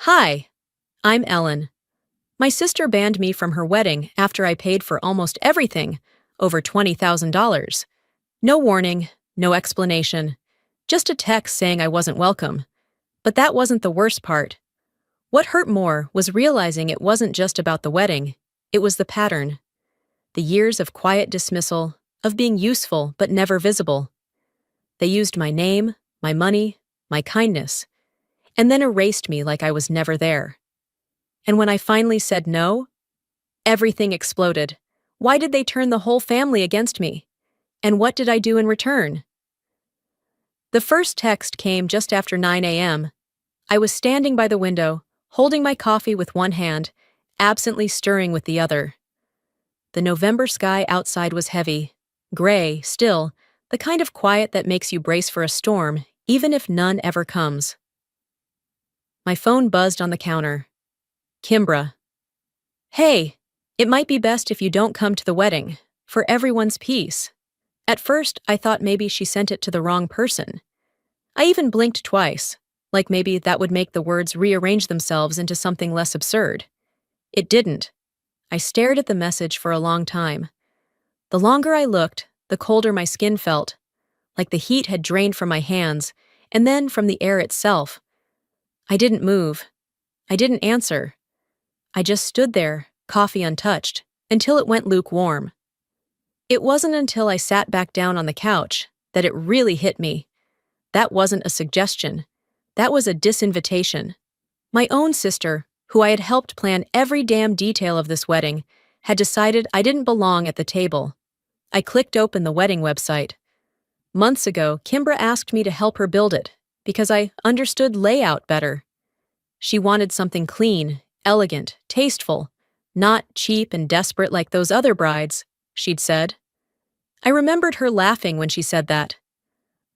Hi, I'm Ellen. My sister banned me from her wedding after I paid for almost everything, over $20,000. No warning, no explanation, just a text saying I wasn't welcome. But that wasn't the worst part. What hurt more was realizing it wasn't just about the wedding, it was the pattern. The years of quiet dismissal, of being useful but never visible. They used my name, my money, my kindness, and then erased me like I was never there. And when I finally said no, everything exploded. Why did they turn the whole family against me? And what did I do in return? The first text came just after 9 a.m. I was standing by the window, holding my coffee with one hand, absently stirring with the other. The November sky outside was heavy, gray, still, the kind of quiet that makes you brace for a storm, even if none ever comes. My phone buzzed on the counter. Kimbra. Hey, it might be best if you don't come to the wedding, for everyone's peace. At first, I thought maybe she sent it to the wrong person. I even blinked twice, like maybe that would make the words rearrange themselves into something less absurd. It didn't. I stared at the message for a long time. The longer I looked, the colder my skin felt, like the heat had drained from my hands, and then from the air itself. I didn't move. I didn't answer. I just stood there, coffee untouched, until it went lukewarm. It wasn't until I sat back down on the couch that it really hit me. That wasn't a suggestion. That was a disinvitation. My own sister, who I had helped plan every damn detail of this wedding, had decided I didn't belong at the table. I clicked open the wedding website. Months ago, Kimbra asked me to help her build it, because I understood layout better. She wanted something clean, elegant, tasteful, not cheap and desperate like those other brides, she'd said. I remembered her laughing when she said that.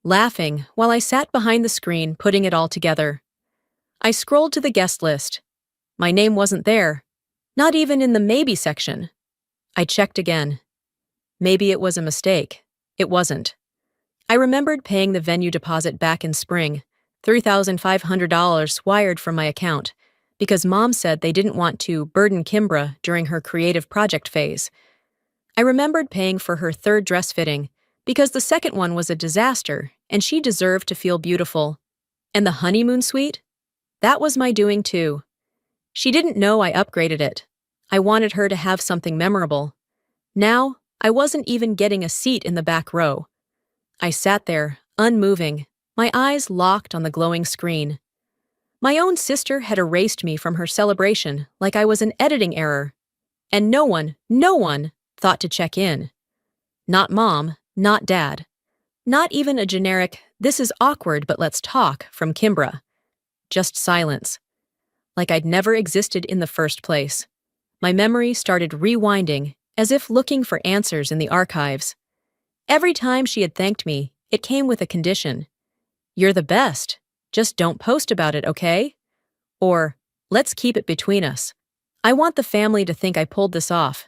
Laughing while I sat behind the screen putting it all together. I scrolled to the guest list. My name wasn't there, not even in the maybe section. I checked again. Maybe it was a mistake. It wasn't. I remembered paying the venue deposit back in spring, $3,500 wired from my account, because Mom said they didn't want to burden Kimbra during her creative project phase. I remembered paying for her third dress fitting, because the second one was a disaster and she deserved to feel beautiful. And the honeymoon suite? That was my doing too. She didn't know I upgraded it. I wanted her to have something memorable. Now, I wasn't even getting a seat in the back row. I sat there, unmoving, my eyes locked on the glowing screen. My own sister had erased me from her celebration like I was an editing error. And no one thought to check in. Not Mom, not Dad. Not even a generic, "This is awkward but let's talk" from Kimbra. Just silence. Like I'd never existed in the first place. My memory started rewinding, as if looking for answers in the archives. Every time she had thanked me, it came with a condition. "You're the best. Just don't post about it, okay?" Or, "Let's keep it between us. I want the family to think I pulled this off."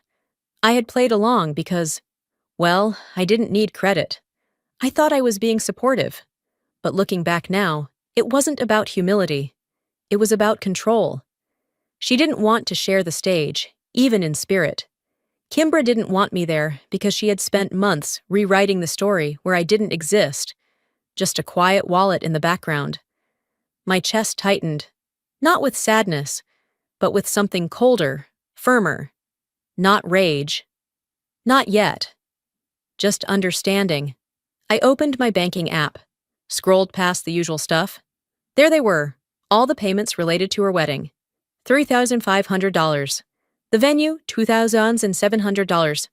I had played along because, well, I didn't need credit. I thought I was being supportive. But looking back now, it wasn't about humility. It was about control. She didn't want to share the stage, even in spirit. Kimbra didn't want me there because she had spent months rewriting the story where I didn't exist, just a quiet wallet in the background. My chest tightened, not with sadness, but with something colder, firmer. Not rage. Not yet. Just understanding. I opened my banking app, scrolled past the usual stuff. There they were, all the payments related to her wedding. $3,500. The venue, $2,700.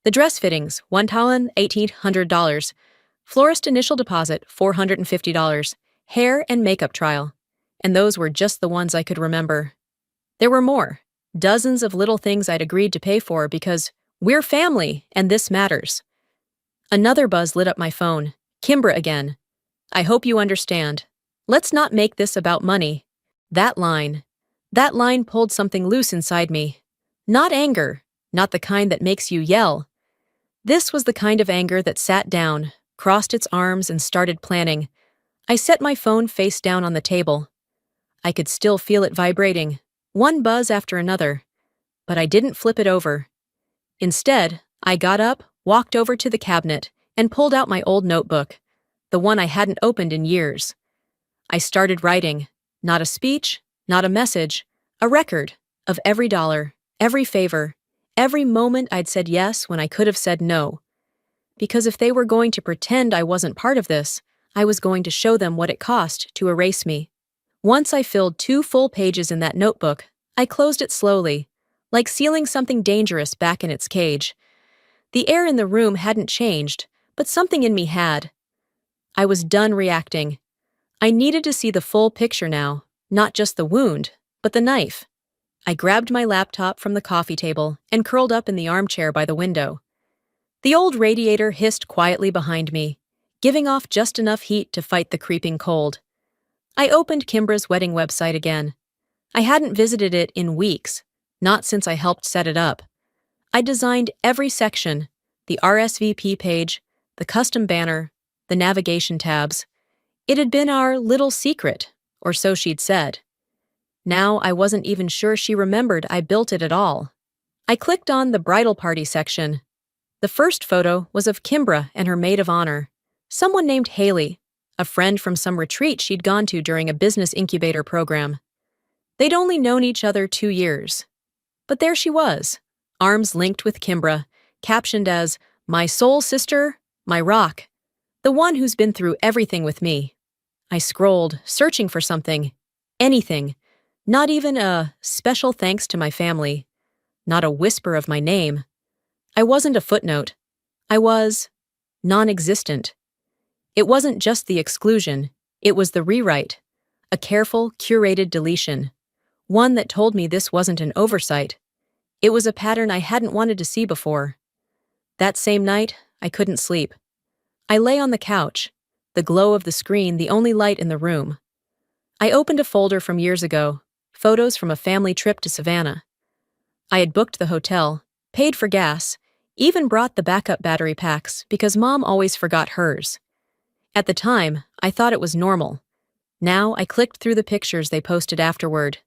The dress fittings, $1,800. Florist initial deposit, $450. Hair and makeup trial. And those were just the ones I could remember. There were more, dozens of little things I'd agreed to pay for because we're family and this matters. Another buzz lit up my phone. Kimbra again. "I hope you understand. Let's not make this about money." That line pulled something loose inside me. Not anger, not the kind that makes you yell. This was the kind of anger that sat down, crossed its arms and started planning. I set my phone face down on the table. I could still feel it vibrating, one buzz after another. But I didn't flip it over. Instead, I got up, walked over to the cabinet, and pulled out my old notebook, the one I hadn't opened in years. I started writing, not a speech, not a message, a record of every dollar, every favor, every moment I'd said yes when I could have said no. Because if they were going to pretend I wasn't part of this, I was going to show them what it cost to erase me. Once I filled 2 full pages in that notebook, I closed it slowly, like sealing something dangerous back in its cage. The air in the room hadn't changed, but something in me had. I was done reacting. I needed to see the full picture now, not just the wound, but the knife. I grabbed my laptop from the coffee table and curled up in the armchair by the window. The old radiator hissed quietly behind me, giving off just enough heat to fight the creeping cold. I opened Kimbra's wedding website again. I hadn't visited it in weeks, not since I helped set it up. I designed every section, the RSVP page, the custom banner, the navigation tabs. It had been our little secret, or so she'd said. Now I wasn't even sure she remembered I built it at all. I clicked on the bridal party section. The first photo was of Kimbra and her maid of honor, someone named Haley, a friend from some retreat she'd gone to during a business incubator program. They'd only known each other 2 years. But there she was, arms linked with Kimbra, captioned as, "My soul sister, my rock, the one who's been through everything with me." I scrolled, searching for something, anything, not even a special thanks to my family, not a whisper of my name. I wasn't a footnote. I was non-existent. It wasn't just the exclusion, it was the rewrite, a careful, curated deletion, one that told me this wasn't an oversight. It was a pattern I hadn't wanted to see before. That same night, I couldn't sleep. I lay on the couch, the glow of the screen the only light in the room. I opened a folder from years ago, photos from a family trip to Savannah. I had booked the hotel, paid for gas, even brought the backup battery packs because Mom always forgot hers. At the time, I thought it was normal. Now I clicked through the pictures they posted afterward,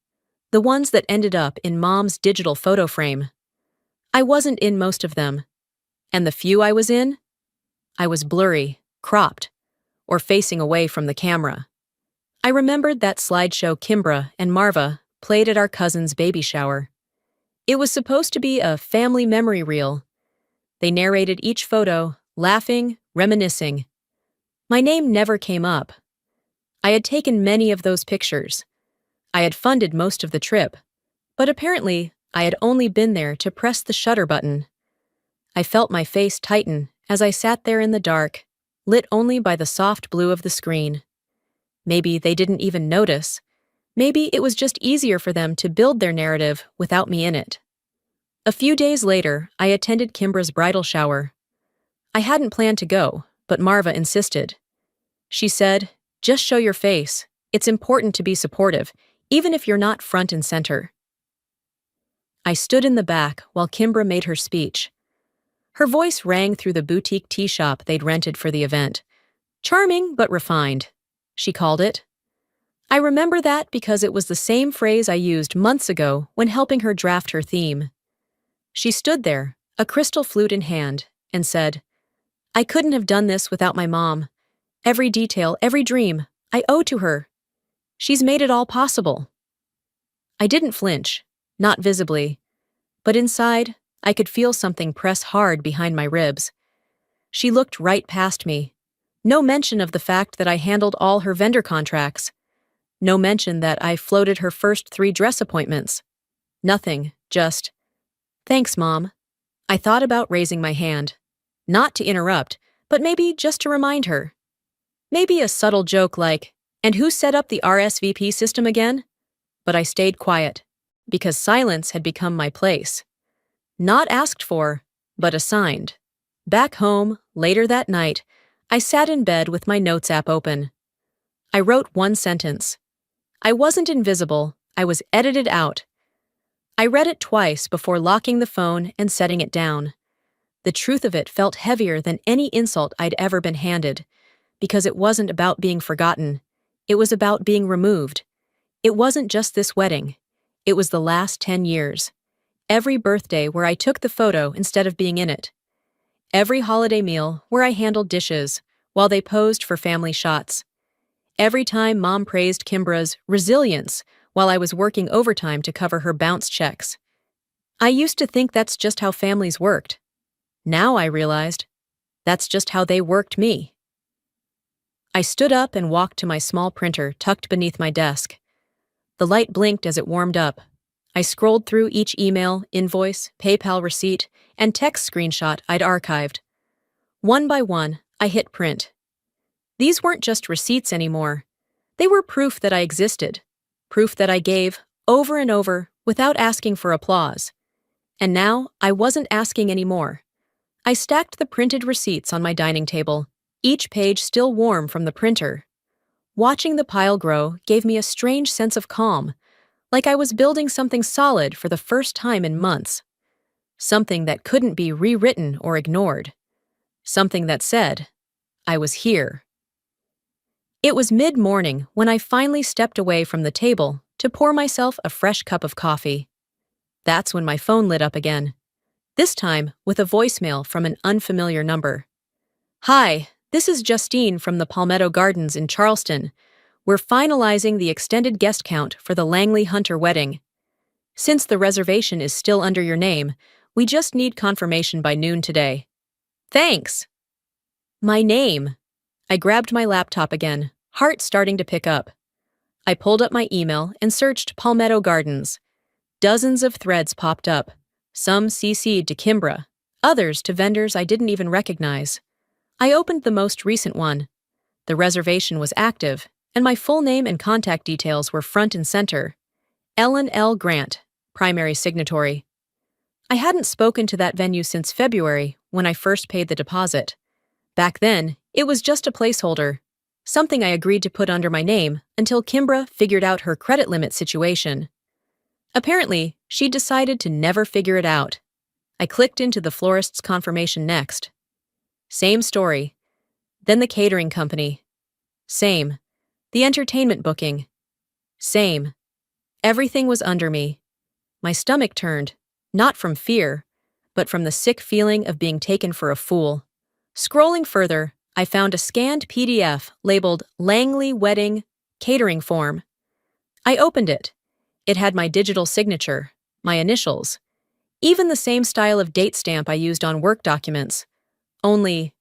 the ones that ended up in Mom's digital photo frame. I wasn't in most of them. And the few I was in? I was blurry, cropped, or facing away from the camera. I remembered that slideshow Kimbra and Marva played at our cousin's baby shower. It was supposed to be a family memory reel. They narrated each photo, laughing, reminiscing. My name never came up. I had taken many of those pictures. I had funded most of the trip, but apparently I had only been there to press the shutter button. I felt my face tighten as I sat there in the dark, lit only by the soft blue of the screen. Maybe they didn't even notice. Maybe it was just easier for them to build their narrative without me in it. A few days later, I attended Kimbra's bridal shower. I hadn't planned to go, but Marva insisted. She said, "Just show your face. It's important to be supportive, even if you're not front and center." I stood in the back while Kimbra made her speech. Her voice rang through the boutique tea shop they'd rented for the event. Charming but refined, she called it. I remember that because it was the same phrase I used months ago when helping her draft her theme. She stood there, a crystal flute in hand, and said, "I couldn't have done this without my mom. Every detail, every dream, I owe to her. She's made it all possible." I didn't flinch, not visibly, but inside, I could feel something press hard behind my ribs. She looked right past me. No mention of the fact that I handled all her vendor contracts. No mention that I floated her first 3 dress appointments. Nothing, just, "Thanks, Mom." I thought about raising my hand. Not to interrupt, but maybe just to remind her. Maybe a subtle joke like, "And who set up the RSVP system again?" But I stayed quiet, because silence had become my place. Not asked for, but assigned. Back home, later that night, I sat in bed with my notes app open. I wrote one sentence. I wasn't invisible, I was edited out. I read it twice before locking the phone and setting it down. The truth of it felt heavier than any insult I'd ever been handed, because it wasn't about being forgotten. It was about being removed. It wasn't just this wedding. It was the last 10 years. Every birthday where I took the photo instead of being in it. Every holiday meal where I handled dishes while they posed for family shots. Every time Mom praised Kimbra's resilience while I was working overtime to cover her bounce checks. I used to think that's just how families worked. Now I realized that's just how they worked me. I stood up and walked to my small printer tucked beneath my desk. The light blinked as it warmed up. I scrolled through each email, invoice, PayPal receipt, and text screenshot I'd archived. One by one, I hit print. These weren't just receipts anymore. They were proof that I existed, proof that I gave, over and over, without asking for applause. And now, I wasn't asking anymore. I stacked the printed receipts on my dining table, each page still warm from the printer. Watching the pile grow gave me a strange sense of calm, like I was building something solid for the first time in months. Something that couldn't be rewritten or ignored. Something that said, I was here. It was mid-morning when I finally stepped away from the table to pour myself a fresh cup of coffee. That's when my phone lit up again, this time with a voicemail from an unfamiliar number. Hi, this is Justine from the Palmetto Gardens in Charleston. We're finalizing the extended guest count for the Langley Hunter wedding. Since the reservation is still under your name, we just need confirmation by noon today. Thanks. My name. I grabbed my laptop again, heart starting to pick up. I pulled up my email and searched Palmetto Gardens. Dozens of threads popped up, some CC'd to Kimbra, others to vendors I didn't even recognize. I opened the most recent one. The reservation was active, and my full name and contact details were front and center. Ellen L. Grant, primary signatory. I hadn't spoken to that venue since February, when I first paid the deposit. Back then, it was just a placeholder, something I agreed to put under my name until Kimbra figured out her credit limit situation. Apparently, she decided to never figure it out. I clicked into the florist's confirmation next. Same story. Then the catering company. Same. The entertainment booking. Same. Everything was under me. My stomach turned, not from fear, but from the sick feeling of being taken for a fool. Scrolling further, I found a scanned PDF labeled Langley Wedding Catering Form. I opened it. It had my digital signature, my initials, even the same style of date stamp I used on work documents. Only,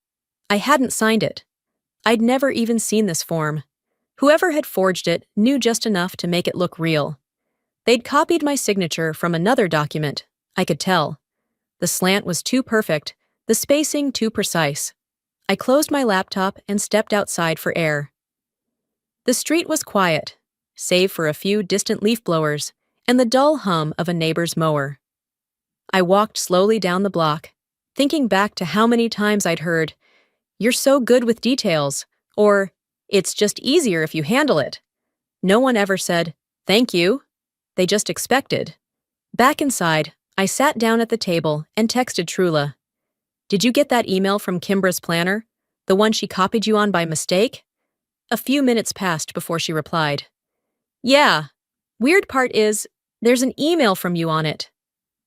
I hadn't signed it. I'd never even seen this form. Whoever had forged it knew just enough to make it look real. They'd copied my signature from another document, I could tell. The slant was too perfect, the spacing too precise. I closed my laptop and stepped outside for air. The street was quiet, save for a few distant leaf blowers and the dull hum of a neighbor's mower. I walked slowly down the block, thinking back to how many times I'd heard, "You're so good with details," or "It's just easier if you handle it." No one ever said, "Thank you." They just expected. Back inside, I sat down at the table and texted Trula. "Did you get that email from Kimbra's planner? The one she copied you on by mistake?" A few minutes passed before she replied. "Yeah. Weird part is, there's an email from you on it."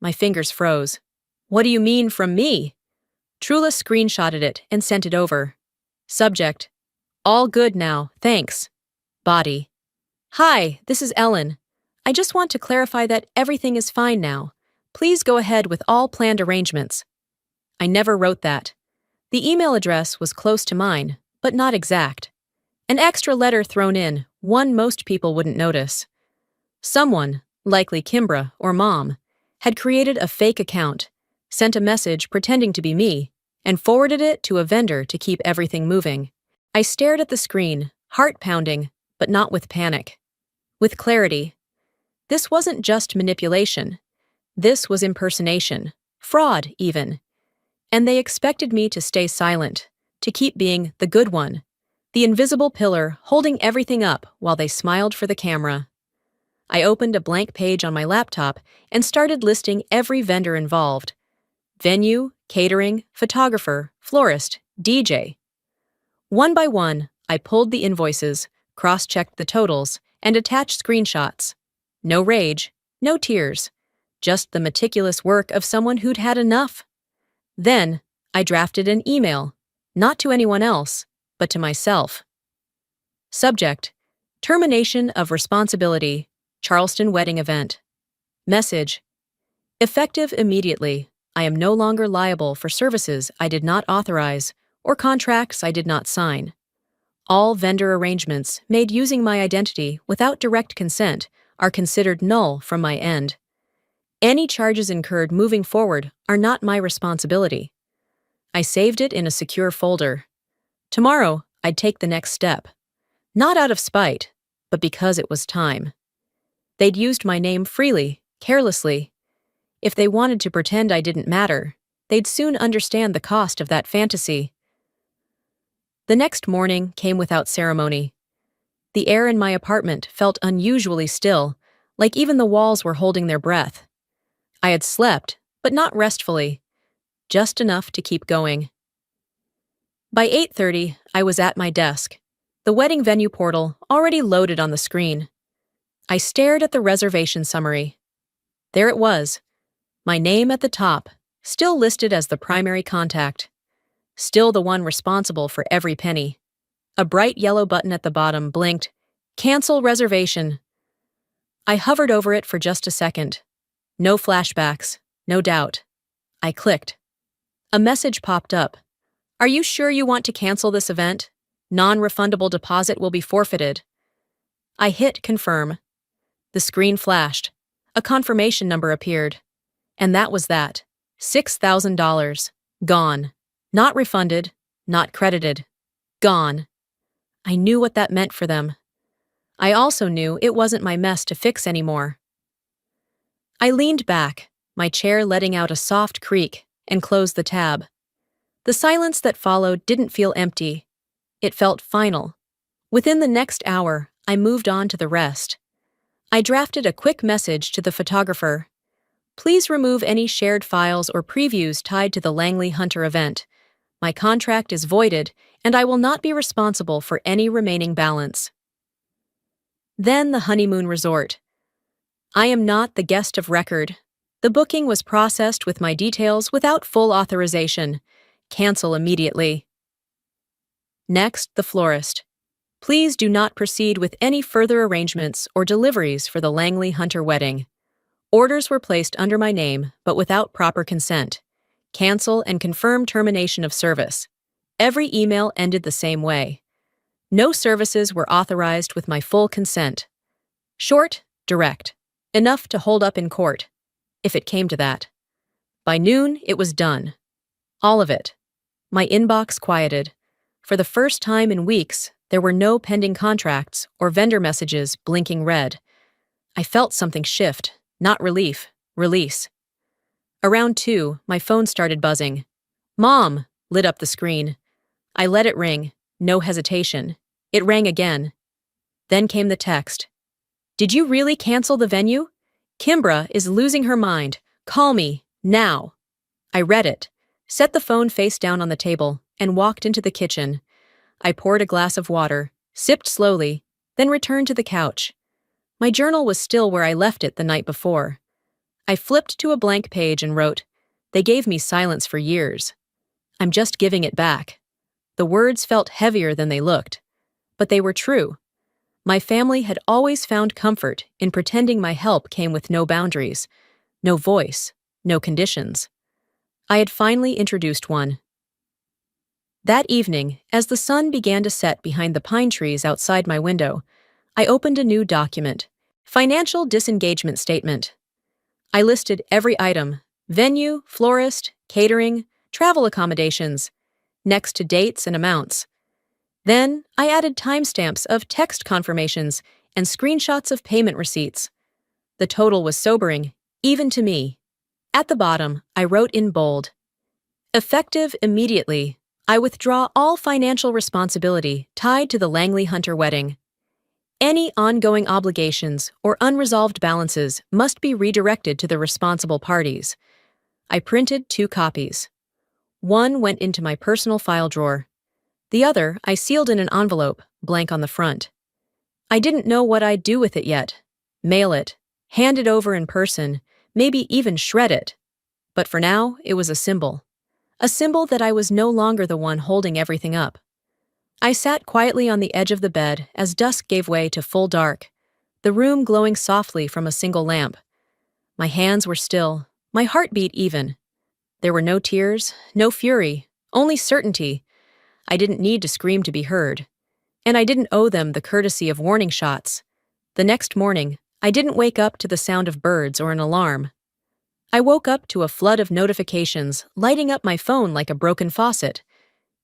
My fingers froze. "What do you mean from me?" Trula screenshotted it and sent it over. Subject: "All good now, thanks." Body: "Hi, this is Ellen. I just want to clarify that everything is fine now. Please go ahead with all planned arrangements." I never wrote that. The email address was close to mine, but not exact. An extra letter thrown in, one most people wouldn't notice. Someone, likely Kimbra or Mom, had created a fake account, sent a message pretending to be me, and forwarded it to a vendor to keep everything moving. I stared at the screen, heart pounding, but not with panic. With clarity. This wasn't just manipulation. This was impersonation, fraud even. And they expected me to stay silent, to keep being the good one, the invisible pillar holding everything up while they smiled for the camera. I opened a blank page on my laptop and started listing every vendor involved. Venue, catering, photographer, florist, DJ. One by one, I pulled the invoices, cross-checked the totals, and attached screenshots. No rage, no tears, just the meticulous work of someone who'd had enough. Then, I drafted an email, not to anyone else, but to myself. Subject: Termination of responsibility, Charleston wedding event. Message: Effective immediately. I am no longer liable for services I did not authorize or contracts I did not sign. All vendor arrangements made using my identity without direct consent are considered null from my end. Any charges incurred moving forward are not my responsibility. I saved it in a secure folder. Tomorrow, I'd take the next step. Not out of spite, but because it was time. They'd used my name freely, carelessly. If they wanted to pretend I didn't matter, they'd soon understand the cost of that fantasy. The next morning came without ceremony. The air in my apartment felt unusually still, like even the walls were holding their breath. I had slept, but not restfully, just enough to keep going. By 8:30, I was at my desk, the wedding venue portal already loaded on the screen. I stared at the reservation summary. There it was, my name at the top, still listed as the primary contact. Still the one responsible for every penny. A bright yellow button at the bottom blinked, "Cancel reservation." I hovered over it for just a second. No flashbacks, no doubt. I clicked. A message popped up. "Are you sure you want to cancel this event? Non-refundable deposit will be forfeited." I hit confirm. The screen flashed. A confirmation number appeared. And that was that. $6,000. Gone. Not refunded, not credited. Gone. I knew what that meant for them. I also knew it wasn't my mess to fix anymore. I leaned back, my chair letting out a soft creak, and closed the tab. The silence that followed didn't feel empty. It felt final. Within the next hour, I moved on to the rest. I drafted a quick message to the photographer. "Please remove any shared files or previews tied to the Langley Hunter event. My contract is voided, and I will not be responsible for any remaining balance." Then the honeymoon resort. I am not the guest of record. The booking was processed with my details without full authorization. Cancel immediately. Next, the florist. Please do not proceed with any further arrangements or deliveries for the Langley Hunter wedding. Orders were placed under my name, but without proper consent. Cancel and confirm termination of service. Every email ended the same way. No services were authorized with my full consent. Short, direct. Enough to hold up in court, if it came to that. By noon, it was done. All of it. My inbox quieted. For the first time in weeks, there were no pending contracts or vendor messages blinking red. I felt something shift, not relief, release. Around 2, my phone started buzzing. "Mom!" lit up the screen. I let it ring, no hesitation. It rang again. Then came the text. "Did you really cancel the venue? Kimbra is losing her mind. Call me, now." I read it, set the phone face down on the table, and walked into the kitchen. I poured a glass of water, sipped slowly, then returned to the couch. My journal was still where I left it the night before. I flipped to a blank page and wrote, "They gave me silence for years. I'm just giving it back." The words felt heavier than they looked, but they were true. My family had always found comfort in pretending my help came with no boundaries, no voice, no conditions. I had finally introduced one. That evening, as the sun began to set behind the pine trees outside my window, I opened a new document, Financial Disengagement Statement. I listed every item, venue, florist, catering, travel accommodations, next to dates and amounts. Then, I added timestamps of text confirmations and screenshots of payment receipts. The total was sobering, even to me. At the bottom, I wrote in bold, "Effective immediately, I withdraw all financial responsibility tied to the Langley Hunter wedding. Any ongoing obligations or unresolved balances must be redirected to the responsible parties." I printed 2 copies. One went into my personal file drawer. The other I sealed in an envelope, blank on the front. I didn't know what I'd do with it yet. Mail it, hand it over in person, maybe even shred it. But for now, it was a symbol. A symbol that I was no longer the one holding everything up. I sat quietly on the edge of the bed as dusk gave way to full dark, the room glowing softly from a single lamp. My hands were still, my heartbeat even. There were no tears, no fury, only certainty. I didn't need to scream to be heard. And I didn't owe them the courtesy of warning shots. The next morning, I didn't wake up to the sound of birds or an alarm. I woke up to a flood of notifications lighting up my phone like a broken faucet.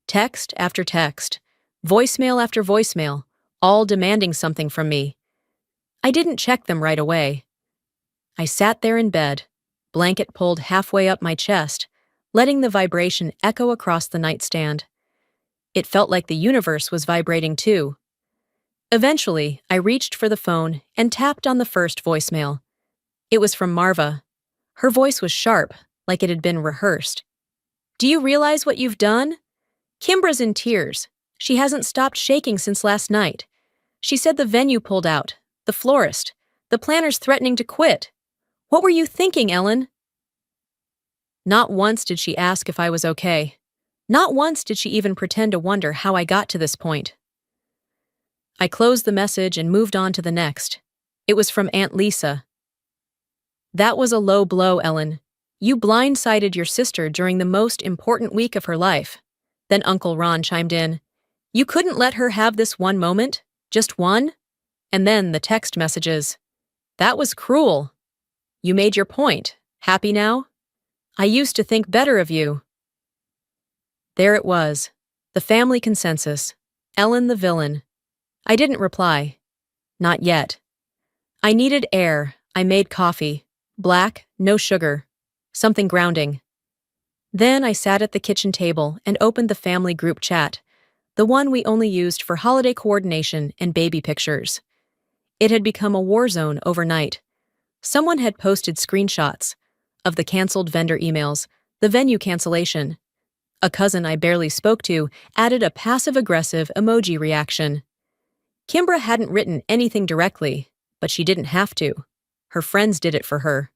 Text after text, voicemail after voicemail, all demanding something from me. I didn't check them right away. I sat there in bed, blanket pulled halfway up my chest, letting the vibration echo across the nightstand. It felt like the universe was vibrating too. Eventually, I reached for the phone and tapped on the first voicemail. It was from Marva. Her voice was sharp, like it had been rehearsed. "Do you realize what you've done? Kimbra's in tears. She hasn't stopped shaking since last night. She said the venue pulled out, the florist, the planner's threatening to quit. What were you thinking, Ellen?" Not once did she ask if I was okay. Not once did she even pretend to wonder how I got to this point. I closed the message and moved on to the next. It was from Aunt Lisa. "That was a low blow, Ellen. You blindsided your sister during the most important week of her life." Then Uncle Ron chimed in. "You couldn't let her have this one moment? Just one?" And then the text messages. "That was cruel. You made your point. Happy now? I used to think better of you." There it was, the family consensus. Ellen the villain. I didn't reply. Not yet. I needed air. I made coffee. Black, no sugar. Something grounding. Then I sat at the kitchen table and opened the family group chat, the one we only used for holiday coordination and baby pictures. It had become a war zone overnight. Someone had posted screenshots of the canceled vendor emails, the venue cancellation. A cousin I barely spoke to added a passive-aggressive emoji reaction. Kimbra hadn't written anything directly, but she didn't have to. Her friends did it for her.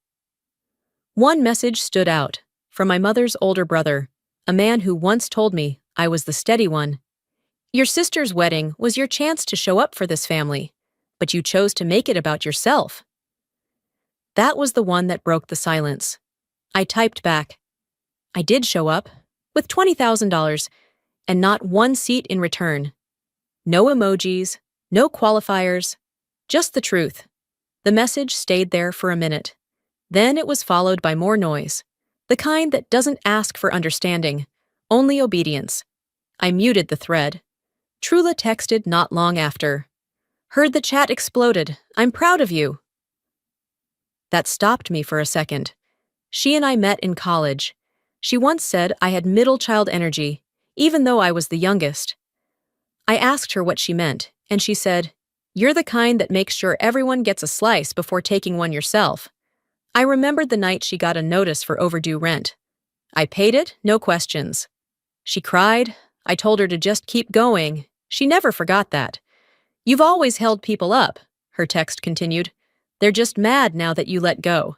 One message stood out, from my mother's older brother, a man who once told me I was the steady one. "Your sister's wedding was your chance to show up for this family, but you chose to make it about yourself." That was the one that broke the silence. I typed back. "I did show up, with $20,000, and not one seat in return. No emojis, no qualifiers, just the truth." The message stayed there for a minute. Then it was followed by more noise, the kind that doesn't ask for understanding, only obedience. I muted the thread. Trula texted not long after. "Heard the chat exploded. I'm proud of you." That stopped me for a second. She and I met in college. She once said I had middle child energy, even though I was the youngest. I asked her what she meant, and she said, "You're the kind that makes sure everyone gets a slice before taking one yourself." I remembered the night she got a notice for overdue rent. I paid it, no questions. She cried. I told her to just keep going. She never forgot that. "You've always held people up," her text continued. "They're just mad now that you let go."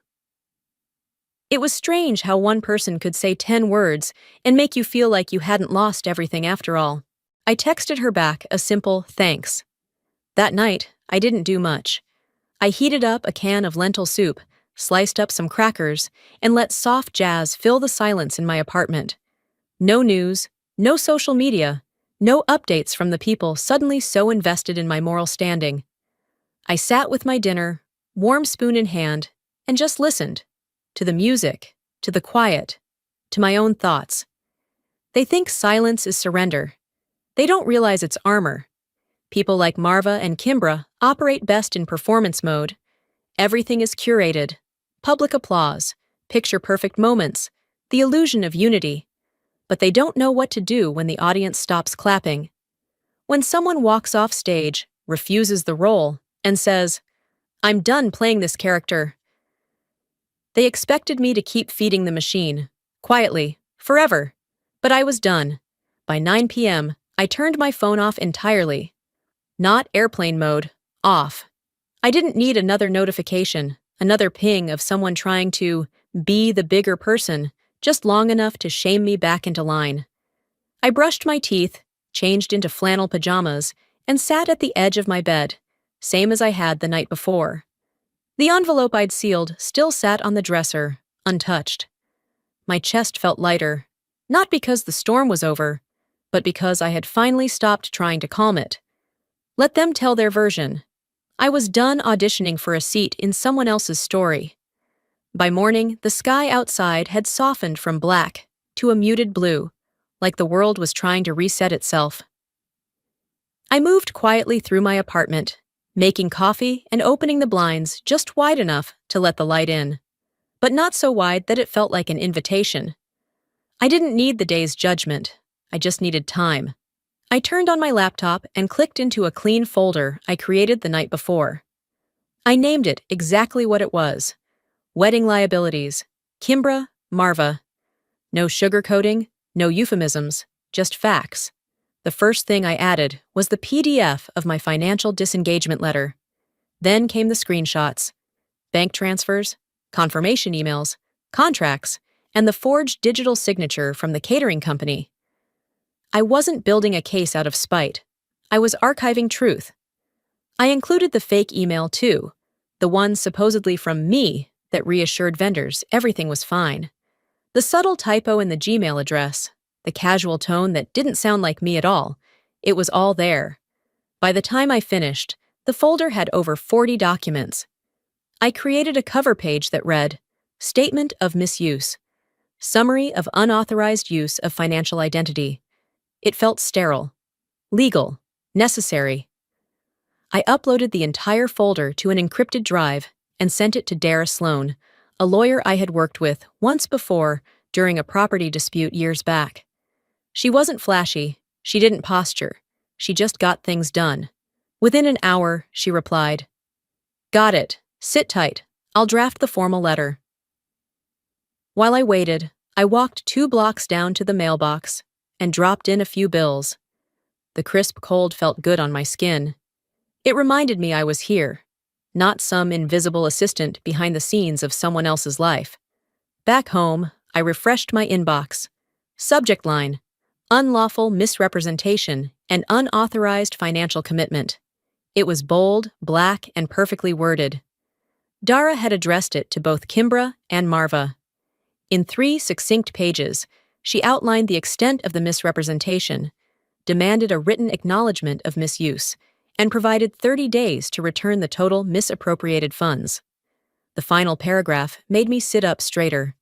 It was strange how one person could say 10 words and make you feel like you hadn't lost everything after all. I texted her back a simple thanks. That night, I didn't do much. I heated up a can of lentil soup, sliced up some crackers, and let soft jazz fill the silence in my apartment. No news, no social media, no updates from the people suddenly so invested in my moral standing. I sat with my dinner, warm spoon in hand, and just listened. To the music, to the quiet, to my own thoughts. They think silence is surrender. They don't realize it's armor. People like Marva and Kimbra operate best in performance mode. Everything is curated. Public applause, picture-perfect moments, the illusion of unity. But they don't know what to do when the audience stops clapping. When someone walks off stage, refuses the role, and says, "I'm done playing this character." They expected me to keep feeding the machine, quietly, forever. But I was done. By 9 p.m., I turned my phone off entirely. Not airplane mode, Off. I didn't need another notification, another ping of someone trying to be the bigger person, just long enough to shame me back into line. I brushed my teeth, changed into flannel pajamas, and sat at the edge of my bed, same as I had the night before. The envelope I'd sealed still sat on the dresser, untouched. My chest felt lighter, not because the storm was over, but because I had finally stopped trying to calm it. Let them tell their version. I was done auditioning for a seat in someone else's story. By morning, the sky outside had softened from black to a muted blue, like the world was trying to reset itself. I moved quietly through my apartment, making coffee and opening the blinds just wide enough to let the light in, but not so wide that it felt like an invitation. I didn't need the day's judgment. I just needed time. I turned on my laptop and clicked into a clean folder I created the night before. I named it exactly what it was: Wedding Liabilities, Kimbra, Marva. No sugarcoating, no euphemisms, just facts. The first thing I added was the PDF of my financial disengagement letter. Then came the screenshots, bank transfers, confirmation emails, contracts, and the forged digital signature from the catering company. I wasn't building a case out of spite. I was archiving truth. I included the fake email too, the one supposedly from me that reassured vendors everything was fine. The subtle typo in the Gmail address, the casual tone that didn't sound like me at all, it was all there. By the time I finished, the folder had over 40 documents. I created a cover page that read, Statement of Misuse, Summary of Unauthorized Use of Financial Identity. It felt sterile, legal, necessary. I uploaded the entire folder to an encrypted drive and sent it to Dara Sloan, a lawyer I had worked with once before during a property dispute years back. She wasn't flashy, she didn't posture, she just got things done. Within an hour, she replied, Got it, sit tight, I'll draft the formal letter. While I waited, I walked 2 blocks down to the mailbox and dropped in a few bills. The crisp cold felt good on my skin. It reminded me I was here, not some invisible assistant behind the scenes of someone else's life. Back home, I refreshed my inbox. Subject line: Unlawful misrepresentation and unauthorized financial commitment. It was bold, black, and perfectly worded. Dara had addressed it to both Kimbra and Marva. In 3 succinct pages, she outlined the extent of the misrepresentation, demanded a written acknowledgement of misuse, and provided 30 days to return the total misappropriated funds. The final paragraph made me sit up straighter.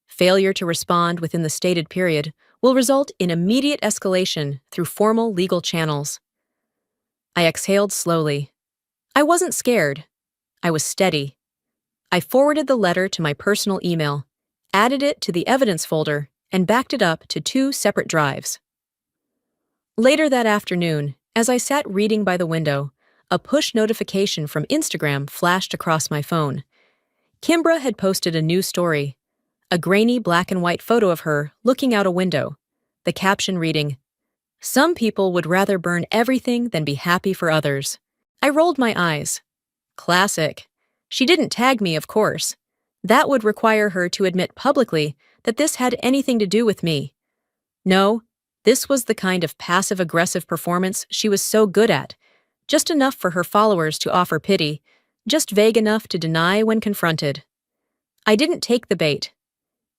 Failure to respond within the stated period will result in immediate escalation through formal legal channels. I exhaled slowly. I wasn't scared. I was steady. I forwarded the letter to my personal email, added it to the evidence folder, and backed it up to 2 separate drives. Later that afternoon, as I sat reading by the window, a push notification from Instagram flashed across my phone. Kimbra had posted a new story, a grainy black and white photo of her looking out a window, the caption reading, Some people would rather burn everything than be happy for others. I rolled my eyes. Classic. She didn't tag me, of course. That would require her to admit publicly that this had anything to do with me. No, this was the kind of passive-aggressive performance she was so good at, just enough for her followers to offer pity, just vague enough to deny when confronted. I didn't take the bait.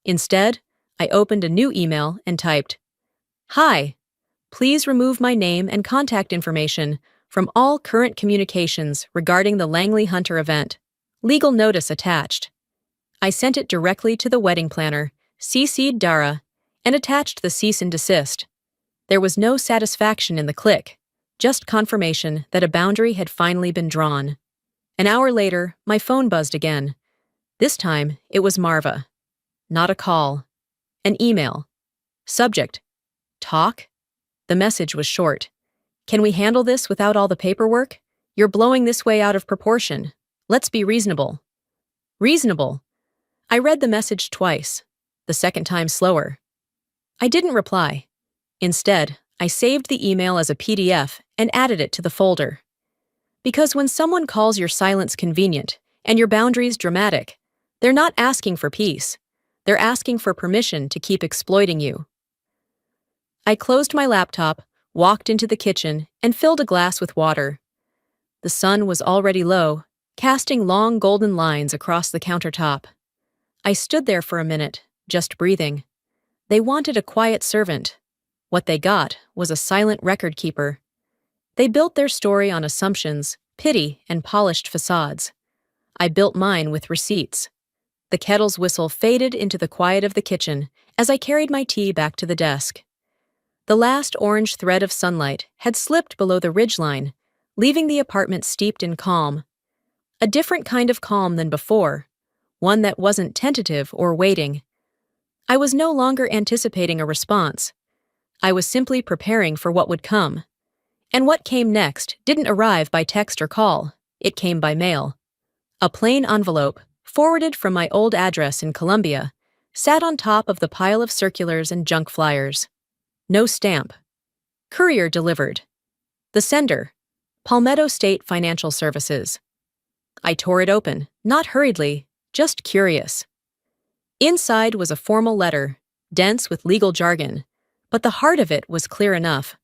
Instead, I opened a new email and typed, Hi, please remove my name and contact information from all current communications regarding the Langley Hunter event. Legal notice attached. I sent it directly to the wedding planner, CC'd Dara, and attached the cease and desist. There was no satisfaction in the click, just confirmation that a boundary had finally been drawn. An hour later, my phone buzzed again. This time, it was Marva. Not a call. An email. Subject: Talk? The message was short. Can we handle this without all the paperwork? You're blowing this way out of proportion. Let's be reasonable. Reasonable. I read the message twice, the second time slower. I didn't reply. Instead, I saved the email as a PDF and added it to the folder. Because when someone calls your silence convenient and your boundaries dramatic, they're not asking for peace. They're asking for permission to keep exploiting you. I closed my laptop, walked into the kitchen, and filled a glass with water. The sun was already low, casting long golden lines across the countertop. I stood there for a minute, just breathing. They wanted a quiet servant. What they got was a silent record keeper. They built their story on assumptions, pity, and polished facades. I built mine with receipts. The kettle's whistle faded into the quiet of the kitchen as I carried my tea back to the desk. The last orange thread of sunlight had slipped below the ridgeline, leaving the apartment steeped in calm. A different kind of calm than before, one that wasn't tentative or waiting. I was no longer anticipating a response. I was simply preparing for what would come. And what came next didn't arrive by text or call, it came by mail. A plain envelope, forwarded from my old address in Columbia, sat on top of the pile of circulars and junk flyers. No stamp. Courier delivered. The sender, Palmetto State Financial Services. I tore it open, not hurriedly, just curious. Inside was a formal letter, dense with legal jargon, but the heart of it was clear enough.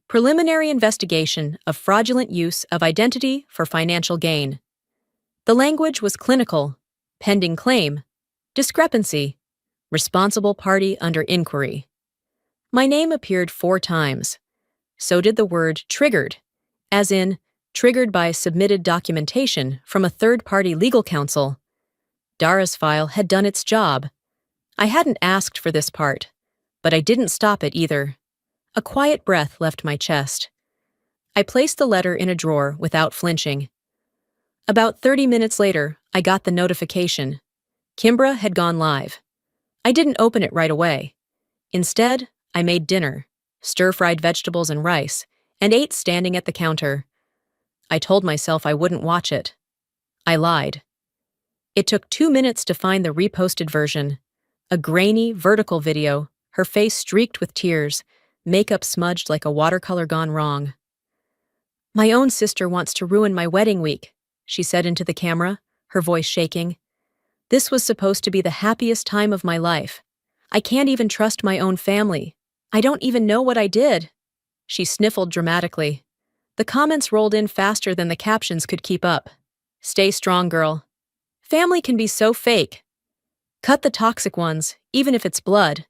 Preliminary investigation of fraudulent use of identity for financial gain. The language was clinical, pending claim, discrepancy, responsible party under inquiry. My name appeared 4 times. So did the word triggered, as in triggered by submitted documentation from a third-party legal counsel. Dara's file had done its job. I hadn't asked for this part, but I didn't stop it either. A quiet breath left my chest. I placed the letter in a drawer without flinching. About 30 minutes later, I got the notification. Kimbra had gone live. I didn't open it right away. Instead, I made dinner, stir-fried vegetables and rice, and ate standing at the counter. I told myself I wouldn't watch it. I lied. It took 2 minutes to find the reposted version. A grainy, vertical video, her face streaked with tears, makeup smudged like a watercolor gone wrong. "My own sister wants to ruin my wedding week," she said into the camera, her voice shaking. "This was supposed to be the happiest time of my life. I can't even trust my own family. I don't even know what I did." She sniffled dramatically. The comments rolled in faster than the captions could keep up. "Stay strong, girl. Family can be so fake. Cut the toxic ones, even if it's blood."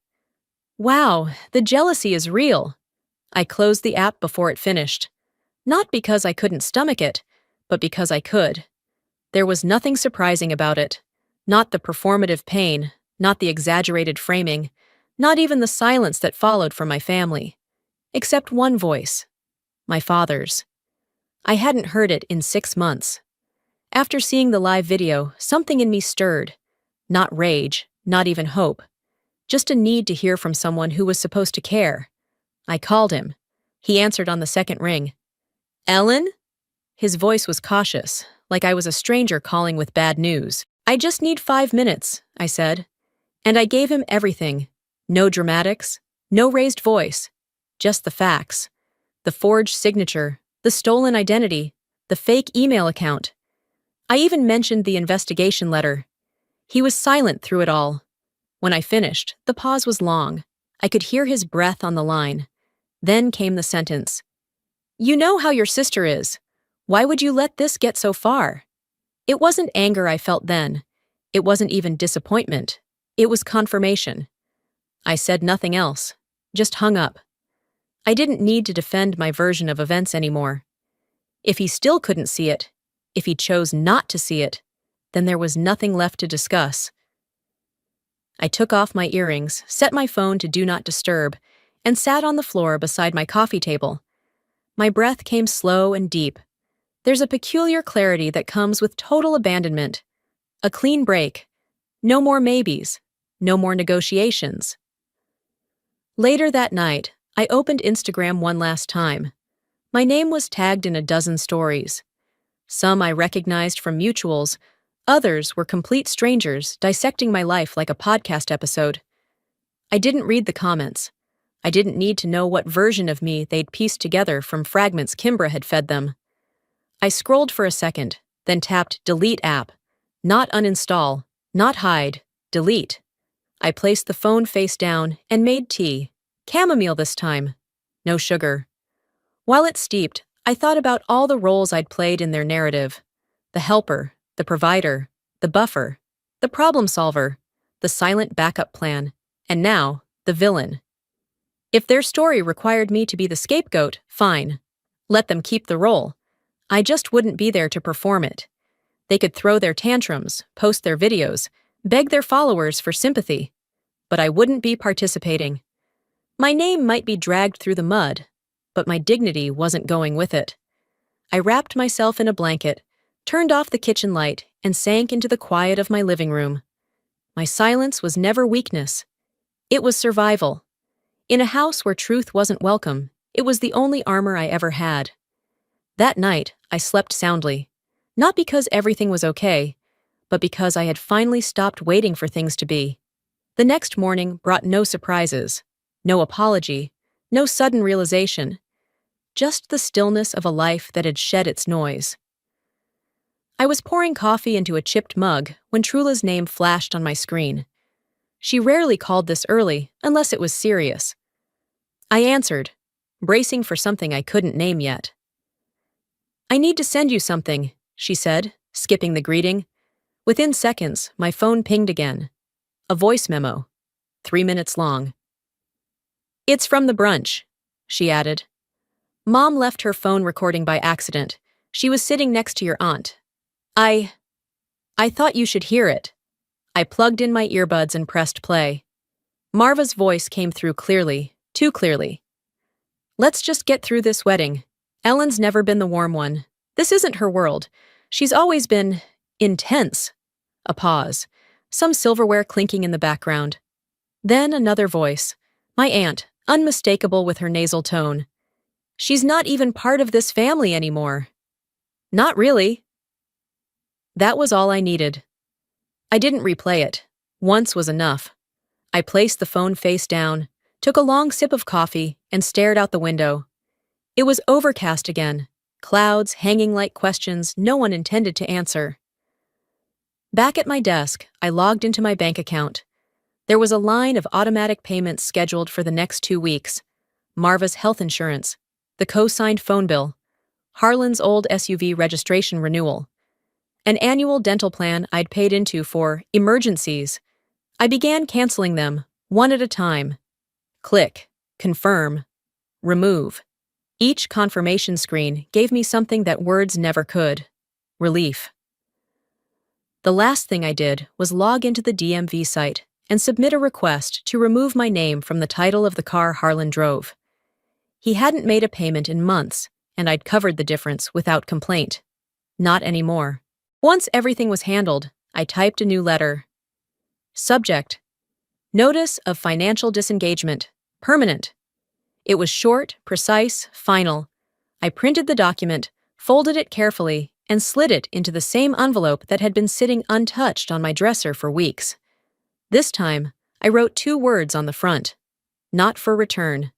Wow, the jealousy is real. I closed the app before it finished. Not because I couldn't stomach it, but because I could. There was nothing surprising about it. Not the performative pain, not the exaggerated framing, not even the silence that followed from my family. Except one voice. My father's. I hadn't heard it in 6 months. After seeing the live video, something in me stirred. Not rage, not even hope. Just a need to hear from someone who was supposed to care. I called him. He answered on the second ring. "Ellen?" His voice was cautious, like I was a stranger calling with bad news. "I just need 5 minutes," I said. And I gave him everything. No dramatics, no raised voice. Just the facts. The forged signature, the stolen identity, the fake email account. I even mentioned the investigation letter. He was silent through it all. When I finished, the pause was long. I could hear his breath on the line. Then came the sentence. "You know how your sister is. Why would you let this get so far?" It wasn't anger I felt then. It wasn't even disappointment. It was confirmation. I said nothing else, just hung up. I didn't need to defend my version of events anymore. If he still couldn't see it, if he chose not to see it, then there was nothing left to discuss. I took off my earrings, set my phone to Do Not Disturb, and sat on the floor beside my coffee table. My breath came slow and deep. There's a peculiar clarity that comes with total abandonment. A clean break. No more maybes. No more negotiations. Later that night, I opened Instagram one last time. My name was tagged in a dozen stories. Some I recognized from mutuals. Others were complete strangers dissecting my life like a podcast episode. I didn't read the comments. I didn't need to know what version of me they'd pieced together from fragments Kimbra had fed them. I scrolled for a second, then tapped Delete App. Not uninstall, not hide, delete. I placed the phone face down and made tea. Chamomile this time. No sugar. While it steeped, I thought about all the roles I'd played in their narrative. The helper, the provider, the buffer, the problem solver, the silent backup plan, and now, the villain. If their story required me to be the scapegoat, fine. Let them keep the role. I just wouldn't be there to perform it. They could throw their tantrums, post their videos, beg their followers for sympathy. But I wouldn't be participating. My name might be dragged through the mud, but my dignity wasn't going with it. I wrapped myself in a blanket, turned off the kitchen light, and sank into the quiet of my living room. My silence was never weakness. It was survival. In a house where truth wasn't welcome, it was the only armor I ever had. That night, I slept soundly. Not because everything was okay, but because I had finally stopped waiting for things to be. The next morning brought no surprises, no apology, no sudden realization, just the stillness of a life that had shed its noise. I was pouring coffee into a chipped mug when Trula's name flashed on my screen. She rarely called this early, unless it was serious. I answered, bracing for something I couldn't name yet. "I need to send you something," she said, skipping the greeting. Within seconds, my phone pinged again. A voice memo, 3 minutes long. "It's from the brunch," she added. "Mom left her phone recording by accident. She was sitting next to your aunt. I thought you should hear it." I plugged in my earbuds and pressed play. Marva's voice came through clearly, too clearly. "Let's just get through this wedding. Ellen's never been the warm one. This isn't her world. She's always been intense." A pause. Some silverware clinking in the background. Then another voice. My aunt, unmistakable with her nasal tone. "She's not even part of this family anymore." "Not really." That was all I needed. I didn't replay it. Once was enough. I placed the phone face down, took a long sip of coffee, and stared out the window. It was overcast again, clouds hanging like questions no one intended to answer. Back at my desk, I logged into my bank account. There was a line of automatic payments scheduled for the next 2 weeks. Marva's health insurance, the co-signed phone bill, Harlan's old SUV registration renewal, an annual dental plan I'd paid into for emergencies. I began canceling them, one at a time. Click, confirm, remove. Each confirmation screen gave me something that words never could. Relief. The last thing I did was log into the DMV site and submit a request to remove my name from the title of the car Harlan drove. He hadn't made a payment in months, and I'd covered the difference without complaint. Not anymore. Once everything was handled, I typed a new letter. Subject: Notice of financial disengagement. Permanent. It was short, precise, final. I printed the document, folded it carefully, and slid it into the same envelope that had been sitting untouched on my dresser for weeks. This time, I wrote 2 words on the front. Not for return.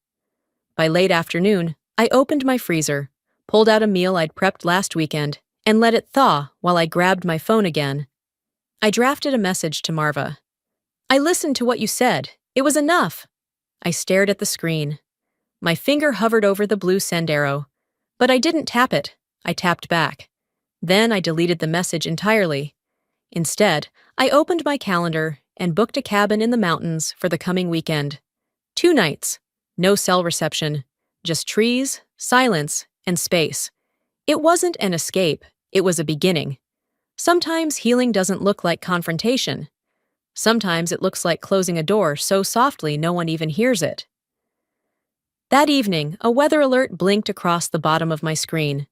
By late afternoon, I opened my freezer, pulled out a meal I'd prepped last weekend, and let it thaw while I grabbed my phone again. I drafted a message to Marva. "I listened to what you said. It was enough." I stared at the screen. My finger hovered over the blue send arrow. But I didn't tap it. I tapped back. Then I deleted the message entirely. Instead, I opened my calendar and booked a cabin in the mountains for the coming weekend. 2 nights. No cell reception. Just trees, silence, and space. It wasn't an escape. It was a beginning. Sometimes healing doesn't look like confrontation. Sometimes it looks like closing a door so softly no one even hears it. That evening, a weather alert blinked across the bottom of my screen.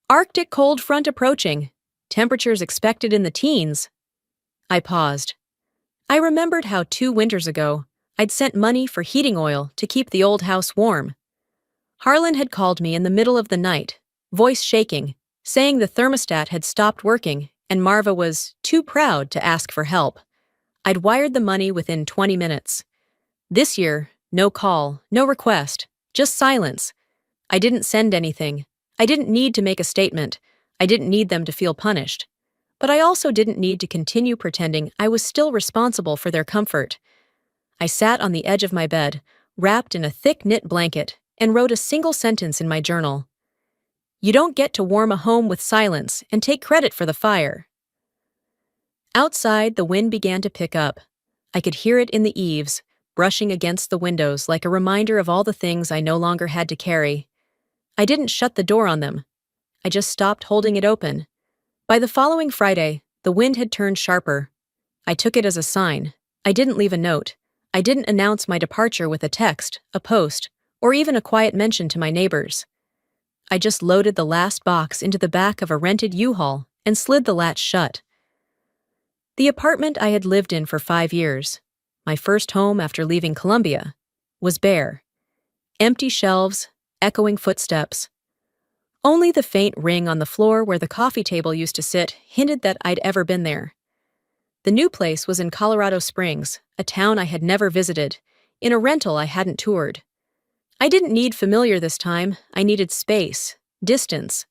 Arctic cold front approaching. Temperatures expected in the teens. I paused. I remembered how 2 winters ago, I'd sent money for heating oil to keep the old house warm. Harlan had called me in the middle of the night, voice shaking, saying the thermostat had stopped working and Marva was too proud to ask for help. I'd wired the money within 20 minutes. This year, no call, no request, just silence. I didn't send anything, I didn't need to make a statement. I didn't need them to feel punished. But I also didn't need to continue pretending I was still responsible for their comfort. I sat on the edge of my bed, wrapped in a thick knit blanket, and wrote a single sentence in my journal. You don't get to warm a home with silence and take credit for the fire. Outside, the wind began to pick up. I could hear it in the eaves, brushing against the windows like a reminder of all the things I no longer had to carry. I didn't shut the door on them. I just stopped holding it open. By the following Friday, the wind had turned sharper. I took it as a sign. I didn't leave a note. I didn't announce my departure with a text, a post, or even a quiet mention to my neighbors. I just loaded the last box into the back of a rented U-Haul and slid the latch shut. The apartment I had lived in for 5 years, my first home after leaving Columbia, was bare. Empty shelves, echoing footsteps. Only the faint ring on the floor where the coffee table used to sit hinted that I'd ever been there. The new place was in Colorado Springs, a town I had never visited, in a rental I hadn't toured. I didn't need familiar this time. I needed space, distance,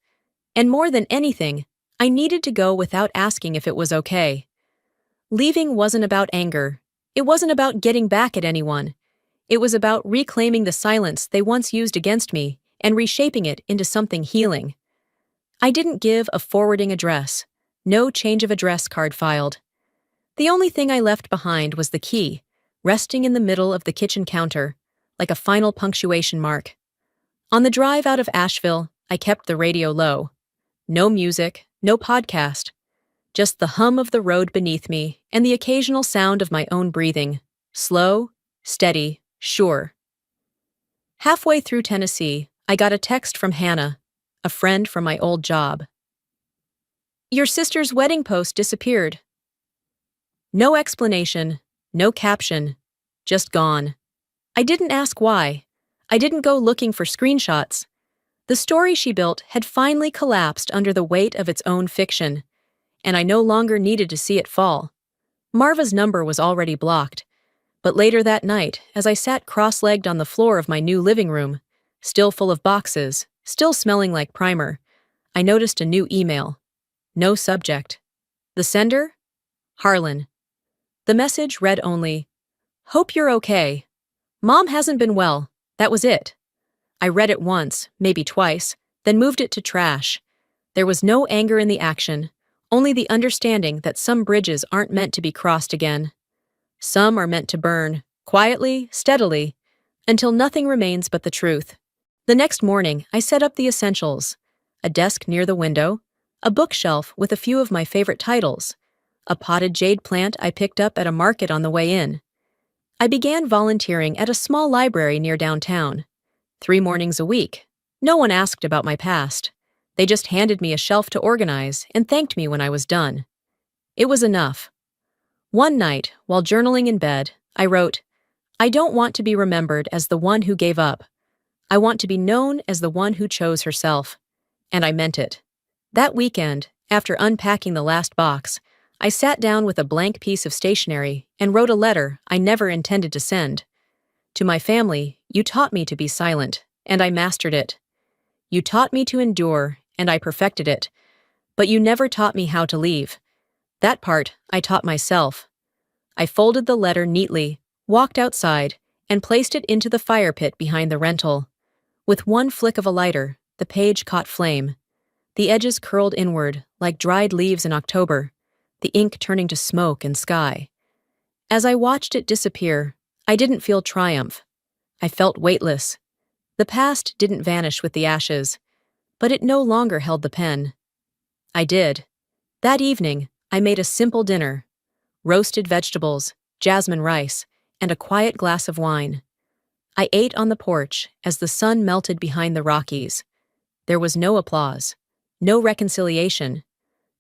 and more than anything, I needed to go without asking if it was okay. Leaving wasn't about anger. It wasn't about getting back at anyone. It was about reclaiming the silence they once used against me and reshaping it into something healing. I didn't give a forwarding address. No change of address card filed. The only thing I left behind was the key, resting in the middle of the kitchen counter, like a final punctuation mark. On the drive out of Asheville, I kept the radio low. No music, no podcast. Just the hum of the road beneath me and the occasional sound of my own breathing. Slow, steady, sure. Halfway through Tennessee, I got a text from Hannah, a friend from my old job. Your sister's wedding post disappeared. No explanation, no caption, just gone. I didn't ask why. I didn't go looking for screenshots. The story she built had finally collapsed under the weight of its own fiction, and I no longer needed to see it fall. Marva's number was already blocked, but later that night, as I sat cross-legged on the floor of my new living room, still full of boxes, still smelling like primer, I noticed a new email. No subject. The sender? Harlan. The message read only, Hope you're okay. Mom hasn't been well. That was it. I read it once, maybe twice, then moved it to trash. There was no anger in the action, only the understanding that some bridges aren't meant to be crossed again. Some are meant to burn, quietly, steadily, until nothing remains but the truth. The next morning, I set up the essentials: a desk near the window, a bookshelf with a few of my favorite titles, a potted jade plant I picked up at a market on the way in. I began volunteering at a small library near downtown. 3 mornings a week. No one asked about my past. They just handed me a shelf to organize and thanked me when I was done. It was enough. One night, while journaling in bed, I wrote, I don't want to be remembered as the one who gave up. I want to be known as the one who chose herself. And I meant it. That weekend, after unpacking the last box, I sat down with a blank piece of stationery and wrote a letter I never intended to send. To my family, you taught me to be silent, and I mastered it. You taught me to endure, and I perfected it. But you never taught me how to leave. That part I taught myself. I folded the letter neatly, walked outside, and placed it into the fire pit behind the rental. With one flick of a lighter, the page caught flame. The edges curled inward, like dried leaves in October, the ink turning to smoke and sky. As I watched it disappear, I didn't feel triumph. I felt weightless. The past didn't vanish with the ashes, but it no longer held the pen. I did. That evening, I made a simple dinner: roasted vegetables, jasmine rice, and a quiet glass of wine. I ate on the porch as the sun melted behind the Rockies. There was no applause, no reconciliation,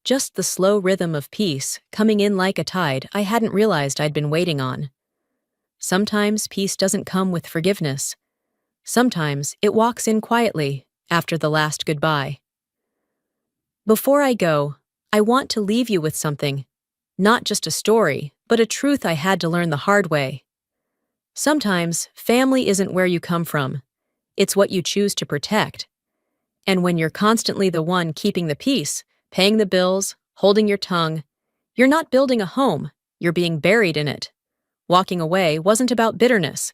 just the slow rhythm of peace coming in like a tide I hadn't realized I'd been waiting on. Sometimes peace doesn't come with forgiveness. Sometimes it walks in quietly after the last goodbye. Before I go, I want to leave you with something, not just a story, but a truth I had to learn the hard way. Sometimes family isn't where you come from. It's what you choose to protect. And when you're constantly the one keeping the peace, paying the bills, holding your tongue, you're not building a home, you're being buried in it. Walking away wasn't about bitterness.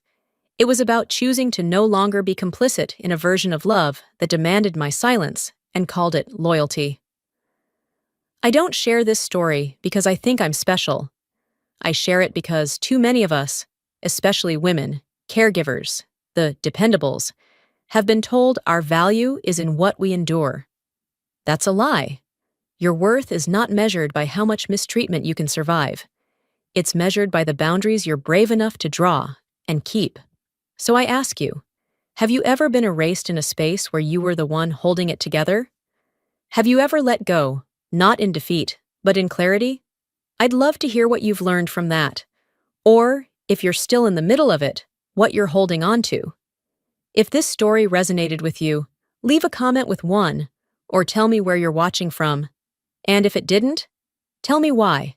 It was about choosing to no longer be complicit in a version of love that demanded my silence and called it loyalty. I don't share this story because I think I'm special. I share it because too many of us, especially women, caregivers, the dependables, have been told our value is in what we endure. That's a lie. Your worth is not measured by how much mistreatment you can survive. It's measured by the boundaries you're brave enough to draw and keep. So I ask you, have you ever been erased in a space where you were the one holding it together? Have you ever let go, not in defeat, but in clarity? I'd love to hear what you've learned from that. Or, if you're still in the middle of it, what you're holding on to. If this story resonated with you, leave a comment with one, or tell me where you're watching from. And if it didn't, tell me why.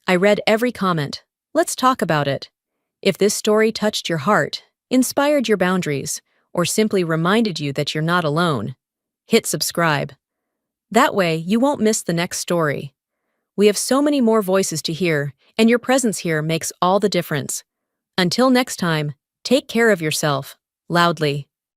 I read every comment. Let's talk about it. If this story touched your heart, inspired your boundaries, or simply reminded you that you're not alone, hit subscribe. That way, you won't miss the next story. We have so many more voices to hear, and your presence here makes all the difference. Until next time, take care of yourself, loudly.